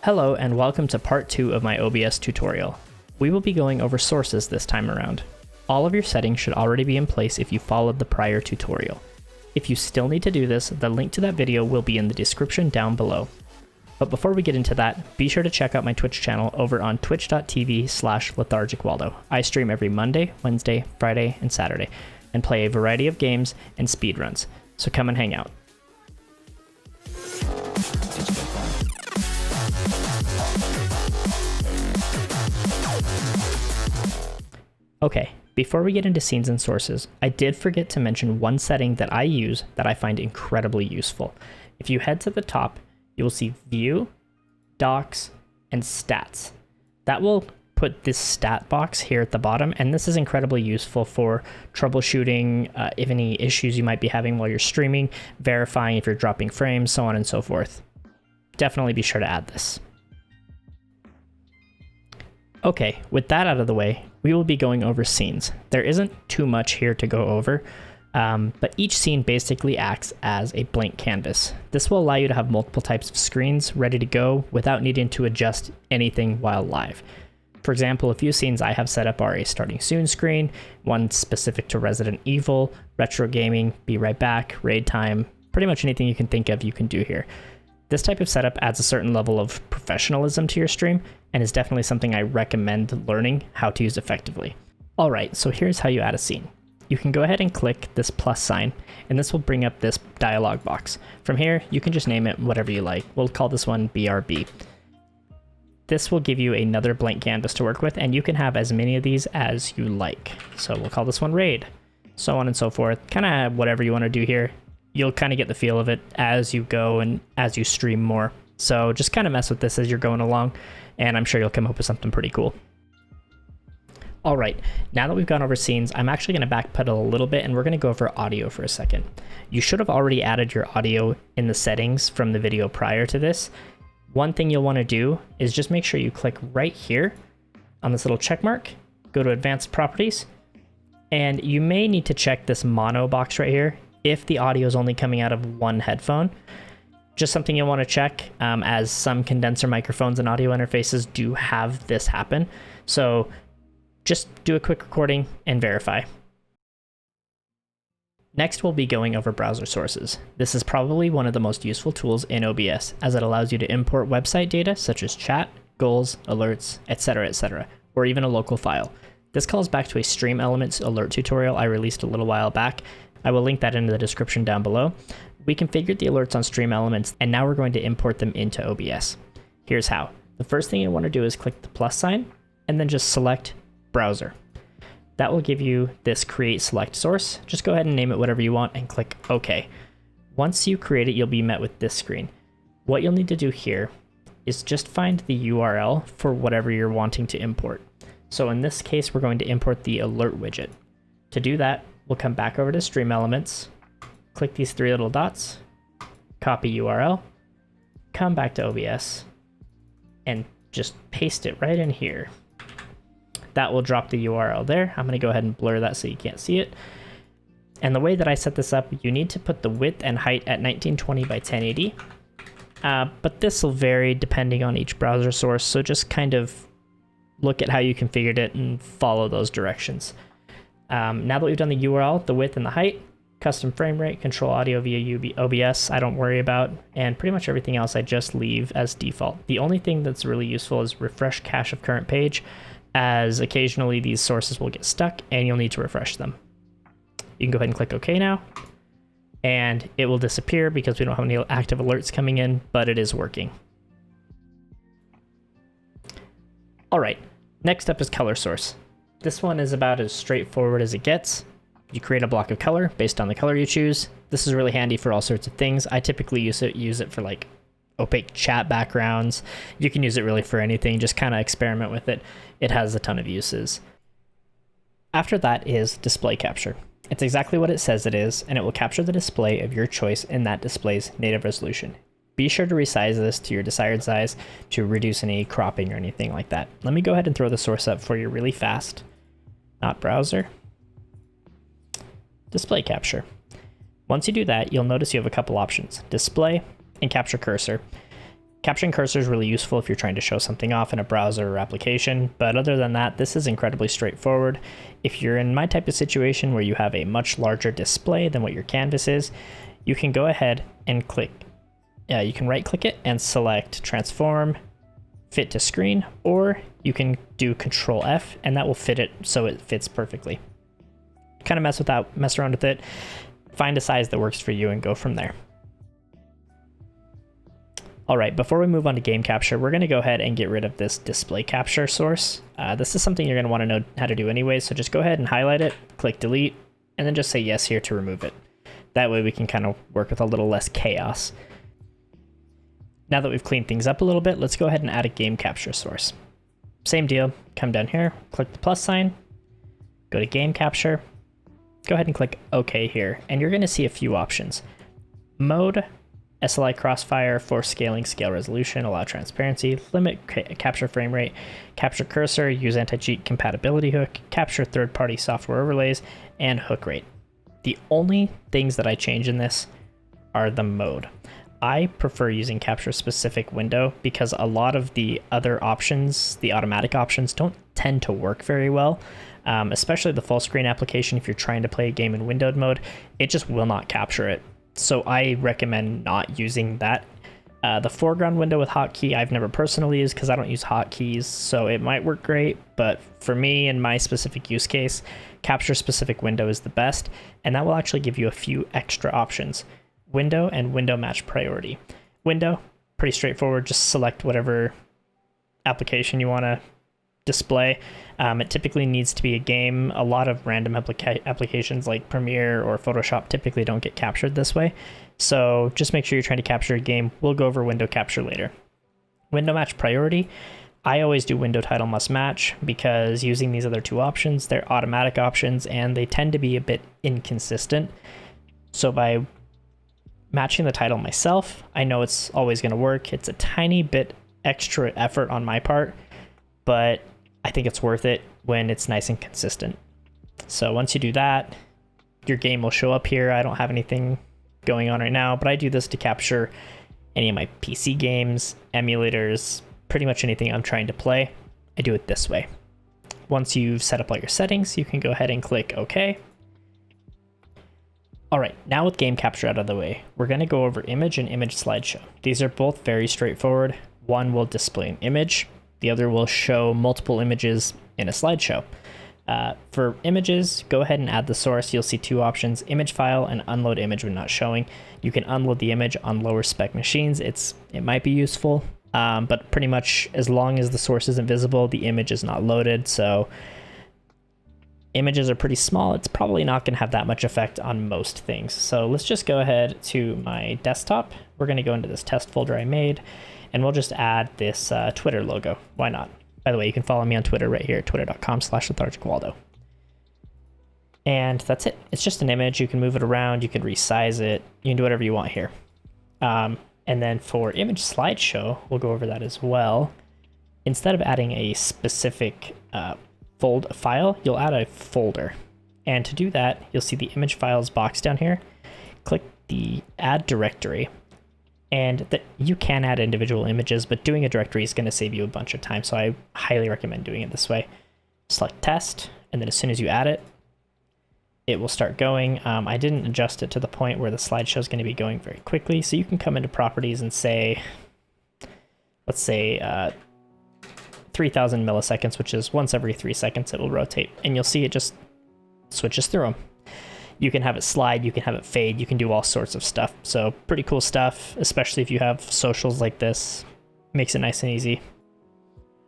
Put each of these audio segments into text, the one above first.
Hello and welcome to part 2 of my OBS tutorial. We will be going over sources this time around. All of your settings should already be in place if you followed the prior tutorial. If you still need to do this, the link to that video will be in the description down below. But before we get into that, be sure to check out my Twitch channel over on twitch.tv/lethargicwaldo. I stream every Monday, Wednesday, Friday, and Saturday, and play a variety of games and speedruns, so come and hang out. Okay, before we get into scenes and sources, I did forget to mention one setting that I use that I find incredibly useful. If you head to the top, you will see View, Docs, and Stats. That will put this stat box here at the bottom, and this is incredibly useful for troubleshooting if any issues you might be having while you're streaming, verifying if you're dropping frames, so on and so forth. Definitely be sure to add this. Okay, with that out of the way, we will be going over scenes. There isn't too much here to go over, but each scene basically acts as a blank canvas. This will allow you to have multiple types of screens ready to go without needing to adjust anything while live. For example, a few scenes I have set up are a starting soon screen, one specific to Resident Evil, retro gaming, be right back, raid time, pretty much anything you can think of you can do here. This type of setup adds a certain level of professionalism to your stream and is definitely something I recommend learning how to use effectively. Alright, so here's how you add a scene. You can go ahead and click this plus sign, and this will bring up this dialog box. From here, you can just name it whatever you like. We'll call this one BRB. This will give you another blank canvas to work with, and you can have as many of these as you like. So we'll call this one raid, so on and so forth. Kind of whatever you want to do here. You'll kind of get the feel of it as you go and as you stream more. So just kind of mess with this as you're going along, and I'm sure you'll come up with something pretty cool. All right, now that we've gone over scenes, I'm actually going to backpedal a little bit, and we're going to go over audio for a second. You should have already added your audio in the settings from the video prior to this. One thing you'll want to do is just make sure you click right here on this little check mark, go to Advanced Properties, and you may need to check this mono box right here if the audio is only coming out of one headphone. Just something you'll want to check, as some condenser microphones and audio interfaces do have this happen. So just do a quick recording and verify. Next, we'll be going over browser sources. This is probably one of the most useful tools in OBS, as it allows you to import website data such as chat, goals, alerts, etc., or even a local file. This calls back to a Stream Elements alert tutorial I released a little while back. I will link that in the description down below. We configured the alerts on Stream Elements, and now we're going to import them into OBS. Here's how. The first thing you want to do is click the plus sign, and then just select Browser. That will give you this Create Select Source. Just go ahead and name it whatever you want and click OK. Once you create it, you'll be met with this screen. What you'll need to do here is just find the URL for whatever you're wanting to import. So in this case, we're going to import the alert widget. To do that, we'll come back over to Stream Elements, click these three little dots, copy URL, come back to OBS, and just paste it right in here. That will drop the URL there. I'm going to go ahead and blur that so you can't see it. And the way that I set this up, you need to put the width and height at 1920 by 1080. But this will vary depending on each browser source, so just kind of look at how you configured it and follow those directions. Now that we've done the URL, the width and the height, custom frame rate, control audio via OBS, I don't worry about, and pretty much everything else I just leave as default. The only thing that's really useful is refresh cache of current page, as occasionally these sources will get stuck and you'll need to refresh them. You can go ahead and click OK now, and it will disappear because we don't have any active alerts coming in, but it is working. All right, next up is color source. This one is about as straightforward as it gets. You create a block of color based on the color you choose. This is really handy for all sorts of things. I typically use it for like opaque chat backgrounds. You can use it really for anything, just kind of experiment with it. It has a ton of uses. After that is display capture. It's exactly what it says it is, and it will capture the display of your choice in that display's native resolution. Be sure to resize this to your desired size to reduce any cropping or anything like that. Let me go ahead and throw the source up for you really fast. Not browser. Display capture. Once you do that, you'll notice you have a couple options: display and capture cursor. Capturing cursor is really useful if you're trying to show something off in a browser or application, but other than that, this is incredibly straightforward. If you're in my type of situation where you have a much larger display than what your canvas is, you can go ahead and click, you can right click it and select transform, fit to screen, or you can do Control F and that will fit it so it fits perfectly. Kind of mess around with it, find a size that works for you and go from there. All right, before we move on to game capture, we're gonna go ahead and get rid of this display capture source. This is something you're gonna wanna know how to do anyway, so just go ahead and highlight it, click delete, and then just say yes here to remove it. That way we can kind of work with a little less chaos. Now that we've cleaned things up a little bit, let's go ahead and add a game capture source. Same deal, come down here, click the plus sign, go to game capture, go ahead and click OK here, and you're gonna see a few options. Mode, SLI crossfire, force scaling, scale resolution, allow transparency, limit capture frame rate, capture cursor, use anti-cheat compatibility hook, capture third-party software overlays, and hook rate. The only things that I change in this are the mode. I prefer using capture specific window because a lot of the other options, the automatic options, don't tend to work very well. Especially the full screen application, if you're trying to play a game in windowed mode, it just will not capture it. So I recommend not using that. The foreground window with hotkey I've never personally used because I don't use hotkeys, so it might work great, but for me and my specific use case, capture specific window is the best, and that will actually give you a few extra options. Window and window match priority. Window, pretty straightforward, just select whatever application you want to display. It typically needs to be a game. A lot of random applications like Premiere or Photoshop typically don't get captured this way. So just make sure you're trying to capture a game. We'll go over window capture later. Window match priority. I always do window title must match because using these other two options, they're automatic options and they tend to be a bit inconsistent. So by matching the title myself, I know it's always going to work. It's a tiny bit extra effort on my part, but I think it's worth it when it's nice and consistent. So once you do that, your game will show up here. I don't have anything going on right now, but I do this to capture any of my PC games, emulators, pretty much anything I'm trying to play. I do it this way. Once you've set up all your settings, you can go ahead and click OK. All right, now with game capture out of the way, we're going to go over image and image slideshow. These are both very straightforward. One will display an image. The other will show multiple images in a slideshow. For images, go ahead and add the source. You'll see two options, image file and unload image when not showing. You can unload the image on lower spec machines. It might be useful, but pretty much as long as the source isn't visible, the image is not loaded. So images are pretty small. It's probably not going to have that much effect on most things. So let's just go ahead to my desktop. We're going to go into this test folder I made, and we'll just add this Twitter logo. Why not? By the way, you can follow me on Twitter right here at twitter.com/lethargicwaldo. And that's it. It's just an image. You can move it around. You can resize it. You can do whatever you want here. And then for image slideshow, we'll go over that as well. Instead of adding a specific file, you'll add a folder. And to do that, you'll see the image files box down here. Click the add directory. And you can add individual images, but doing a directory is going to save you a bunch of time. So I highly recommend doing it this way. Select test, and then as soon as you add it, it will start going. I didn't adjust it to the point where the slideshow is going to be going very quickly. So you can come into properties and say, let's say 3000 milliseconds, which is once every 3 seconds it will rotate. And you'll see it just switches through them. You can have it slide, you can have it fade, you can do all sorts of stuff. So pretty cool stuff, especially if you have socials like this. Makes it nice and easy.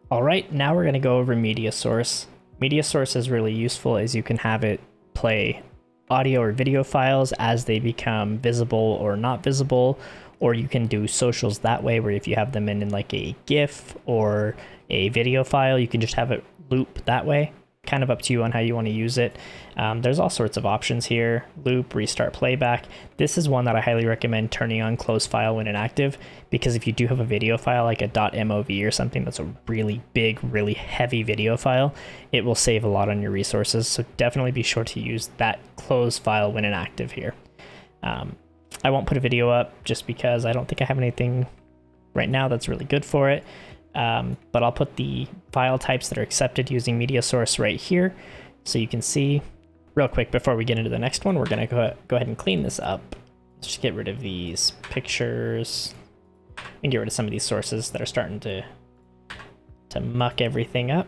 All right, now we're gonna go over media source. Media source is really useful as you can have it play audio or video files as they become visible or not visible, or you can do socials that way where if you have them in like a GIF or a video file, you can just have it loop that way. Kind of up to you on how you want to use it. There's all sorts of options here. Loop, restart playback. This is one that I highly recommend turning on close file when inactive, because if you do have a video file like a .mov or something that's a really big, really heavy video file, it will save a lot on your resources. So definitely be sure to use that close file when inactive here. I won't put a video up just because I don't think I have anything Right now, that's really good for it. But I'll put the file types that are accepted using media source right here. So you can see real quick before we get into the next one, we're going to go ahead and clean this up. Let's just get rid of these pictures and get rid of some of these sources that are starting to muck everything up.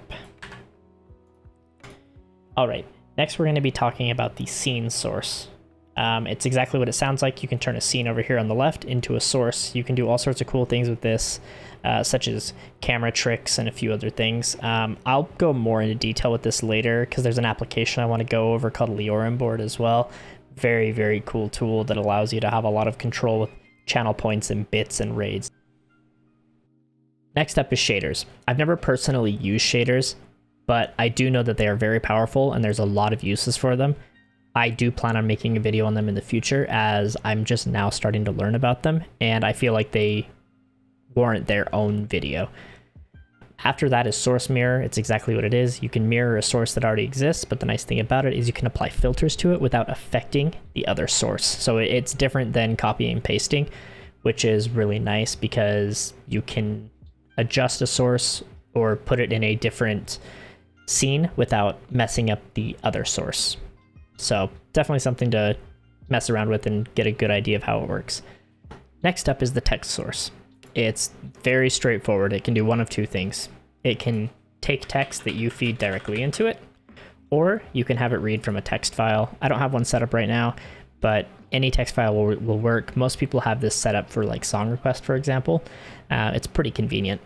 All right, next we're going to be talking about the scene source. It's exactly what it sounds like. You can turn a scene over here on the left into a source. You can do all sorts of cool things with this, such as camera tricks and a few other things. I'll go more into detail with this later because there's an application I want to go over called Leorim Board as well. Very, very cool tool that allows you to have a lot of control with channel points and bits and raids. Next up is shaders. I've never personally used shaders, but I do know that they are very powerful and there's a lot of uses for them. I do plan on making a video on them in the future as I'm just now starting to learn about them, and I feel like they warrant their own video. After that is source mirror. It's exactly what it is. You can mirror a source that already exists, but the nice thing about it is you can apply filters to it without affecting the other source. So it's different than copying and pasting, which is really nice because you can adjust a source or put it in a different scene without messing up the other source. So definitely something to mess around with and get a good idea of how it works. Next up is the text source. It's very straightforward. It can do one of two things. It can take text that you feed directly into it, or you can have it read from a text file. I don't have one set up right now, but any text file will work. Most people have this set up for like song request, for example. It's pretty convenient.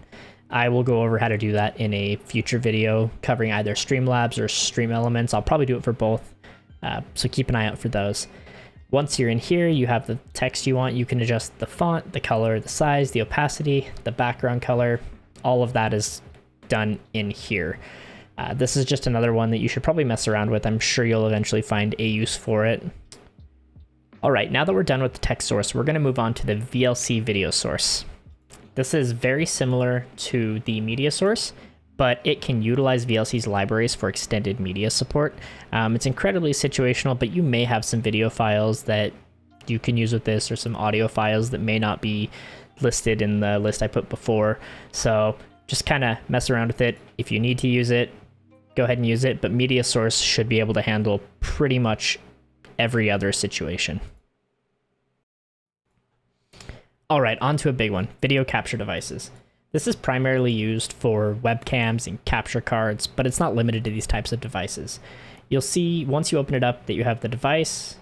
I will go over how to do that in a future video covering either Streamlabs or Stream Elements. I'll probably do it for both, so keep an eye out for those. Once you're in here, you have the text you want. You can adjust the font, the color, the size, the opacity, the background color. All of that is done in here. This is just another one that you should probably mess around with. I'm sure you'll eventually find a use for it. All right, now that we're done with the text source, we're going to move on to the VLC video source. This is very similar to the media source, but it can utilize VLC's libraries for extended media support. It's incredibly situational, but you may have some video files that you can use with this or some audio files that may not be listed in the list I put before. So just kind of mess around with it. If you need to use it, go ahead and use it, but media source should be able to handle pretty much every other situation. All right, on to a big one, video capture devices. This is primarily used for webcams and capture cards, but it's not limited to these types of devices. You'll see once you open it up that you have the device,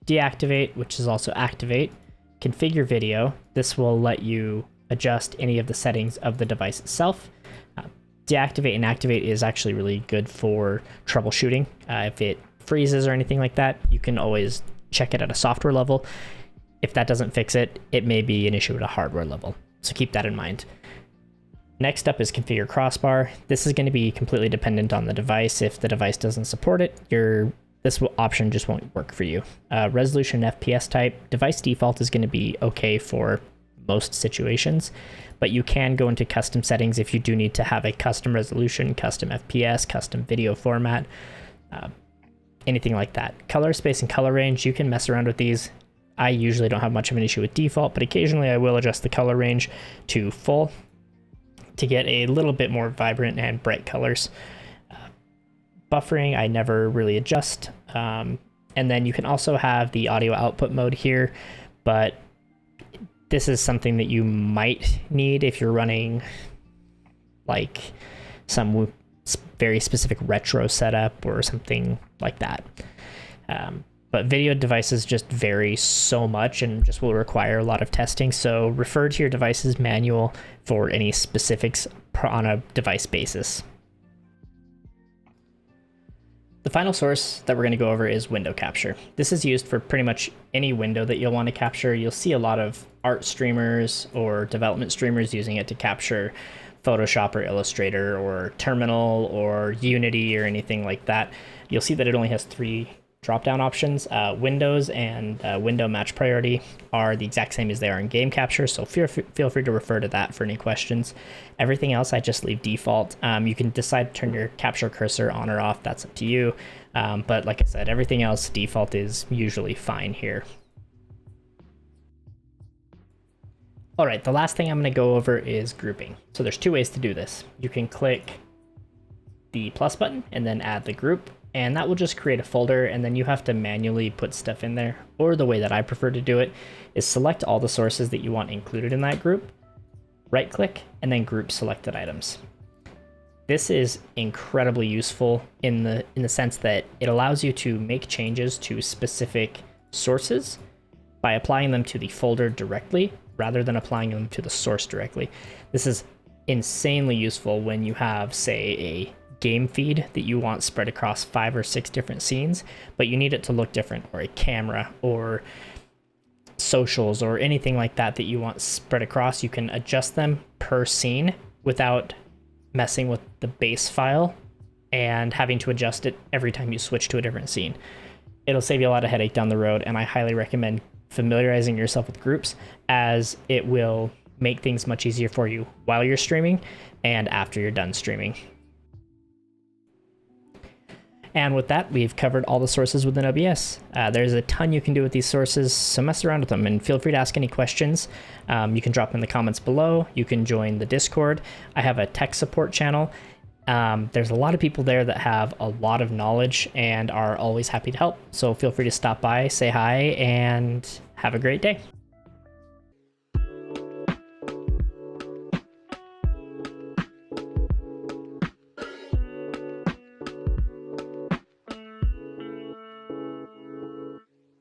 deactivate, which is also activate, configure video. This will let you adjust any of the settings of the device itself. Deactivate and activate is actually really good for troubleshooting. If it freezes or anything like that, you can always check it at a software level. If that doesn't fix it, it may be an issue at a hardware level. So keep that in mind. Next up is configure crossbar. This is going to be completely dependent on the device. If the device doesn't support it, this option just won't work for you. Resolution FPS type, device default is going to be okay for most situations, but you can go into custom settings if you do need to have a custom resolution, custom FPS, custom video format, anything like that. Color space and color range, you can mess around with these. I usually don't have much of an issue with default, but occasionally I will adjust the color range to full to get a little bit more vibrant and bright colors. Buffering, I never really adjust. And then you can also have the audio output mode here, but this is something that you might need if you're running like some very specific retro setup or something like that. But video devices just vary so much and just will require a lot of testing. So refer to your device's manual for any specifics on a device basis. The final source that we're going to go over is window capture. This is used for pretty much any window that you'll want to capture. You'll see a lot of art streamers or development streamers using it to capture Photoshop or Illustrator or Terminal or Unity or anything like that. You'll see that it only has 3 drop-down options. Windows and window match priority are the exact same as they are in game capture, so feel free to refer to that for any questions. Everything else I just leave default. You can decide to turn your capture cursor on or off, that's up to you. But like I said, everything else default is usually fine here. All right, the last thing I'm going to go over is grouping. So there's two ways to do this. You can click the plus button and then add the group, and that will just create a folder, and then you have to manually put stuff in there. Or the way that I prefer to do it is select all the sources that you want included in that group, right click, and then group selected items. This is incredibly useful in the sense that it allows you to make changes to specific sources by applying them to the folder directly rather than applying them to the source directly. This is insanely useful when you have, say, a game feed that you want spread across 5 or 6 different scenes, but you need it to look different, or a camera, or socials, or anything like that that you want spread across. You can adjust them per scene without messing with the base file and having to adjust it every time you switch to a different scene. It'll save you a lot of headache down the road, and I highly recommend familiarizing yourself with groups, as it will make things much easier for you while you're streaming and after you're done streaming. And with that, we've covered all the sources within OBS. There's a ton you can do with these sources, so mess around with them and feel free to ask any questions. You can drop them in the comments below. You can join the Discord. I have a tech support channel. There's a lot of people there that have a lot of knowledge and are always happy to help. So feel free to stop by, say hi, and have a great day.